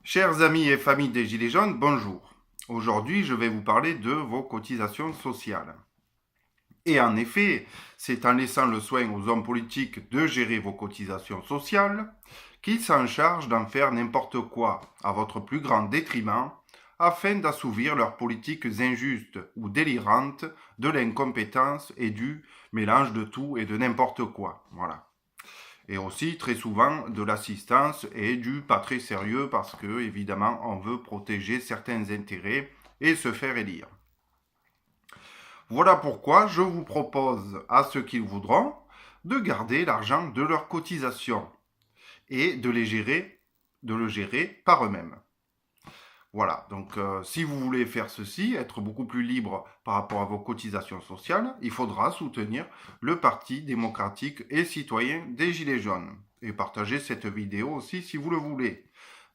Chers amis et familles des Gilets jaunes, bonjour. Aujourd'hui, je vais vous parler de vos cotisations sociales. Et en effet, c'est en laissant le soin aux hommes politiques de gérer vos cotisations sociales qu'ils s'en chargent d'en faire n'importe quoi, à votre plus grand détriment, afin d'assouvir leurs politiques injustes ou délirantes de l'incompétence et du mélange de tout et de n'importe quoi. Voilà. Et aussi très souvent de l'assistance et du pas très sérieux parce que évidemment on veut protéger certains intérêts et se faire élire. Voilà pourquoi je vous propose à ceux qui le voudront de garder l'argent de leurs cotisations et de le gérer par eux-mêmes. Voilà, donc si vous voulez faire ceci, être beaucoup plus libre par rapport à vos cotisations sociales, il faudra soutenir le Parti démocratique et citoyen des Gilets jaunes. Et partager cette vidéo aussi si vous le voulez.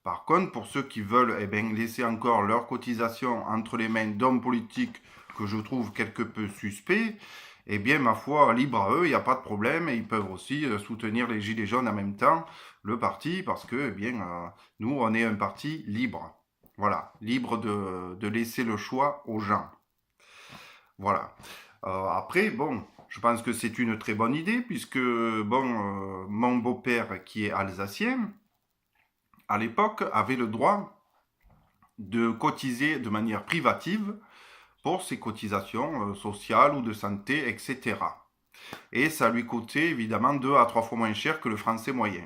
Par contre, pour ceux qui veulent laisser encore leurs cotisations entre les mains d'hommes politiques que je trouve quelque peu suspects, eh bien, ma foi, libre à eux, il n'y a pas de problème, et ils peuvent aussi soutenir les Gilets jaunes en même temps, le parti, parce que, nous, on est un parti libre. Voilà, libre de laisser le choix aux gens. Voilà. Après, bon, je pense que c'est une très bonne idée, puisque, mon beau-père, qui est alsacien, à l'époque, avait le droit de cotiser de manière privative pour ses cotisations sociales ou de santé, etc. Et ça lui coûtait évidemment 2 à 3 fois moins cher que le français moyen.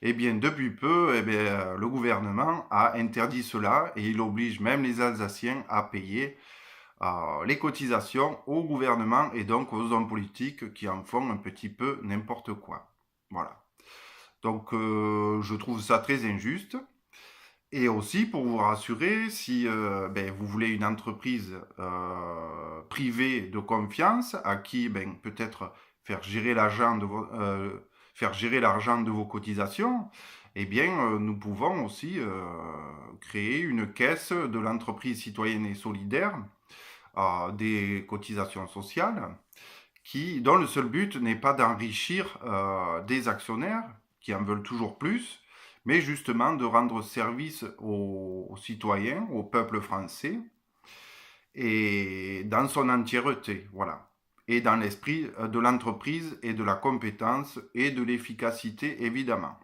Eh bien, depuis peu, le gouvernement a interdit cela et il oblige même les Alsaciens à payer les cotisations au gouvernement et donc aux hommes politiques qui en font un petit peu n'importe quoi. Voilà. Donc, je trouve ça très injuste. Et aussi, pour vous rassurer, si vous voulez une entreprise privée de confiance à qui peut-être faire gérer l'argent de faire gérer l'argent de vos cotisations, eh bien, nous pouvons aussi créer une caisse de l'entreprise citoyenne et solidaire des cotisations sociales dont le seul but n'est pas d'enrichir des actionnaires qui en veulent toujours plus, mais justement de rendre service aux citoyens, au peuple français, et dans son entièreté, voilà. Et dans l'esprit de l'entreprise et de la compétence et de l'efficacité, évidemment.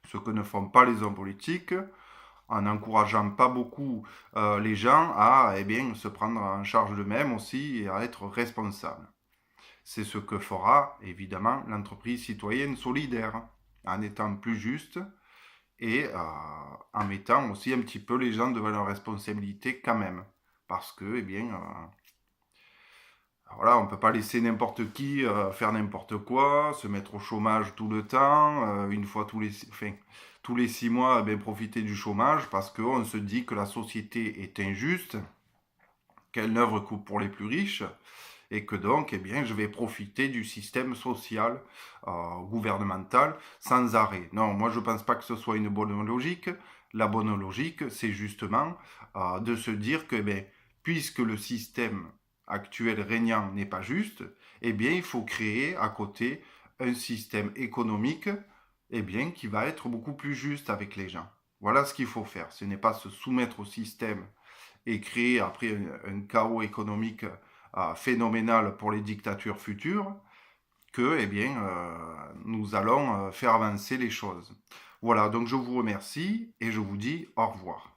Ce que ne font pas les hommes politiques, en n'encourageant pas beaucoup les gens à se prendre en charge d'eux-mêmes aussi et à être responsables. C'est ce que fera évidemment l'entreprise citoyenne solidaire, en étant plus juste et en mettant aussi un petit peu les gens devant leurs responsabilités quand même. Parce que, voilà, on ne peut pas laisser n'importe qui faire n'importe quoi, se mettre au chômage tout le temps, une fois tous les 6 mois, profiter du chômage parce qu'on se dit que la société est injuste, qu'elle n'œuvre que pour les plus riches et que donc, je vais profiter du système social gouvernemental sans arrêt. Non, moi je ne pense pas que ce soit une bonne logique. La bonne logique, c'est justement de se dire que, puisque le système actuel régnant n'est pas juste, il faut créer à côté un système économique, qui va être beaucoup plus juste avec les gens. Voilà ce qu'il faut faire. Ce n'est pas se soumettre au système et créer après un chaos économique phénoménal pour les dictatures futures, que nous allons faire avancer les choses. Voilà, donc je vous remercie et je vous dis au revoir.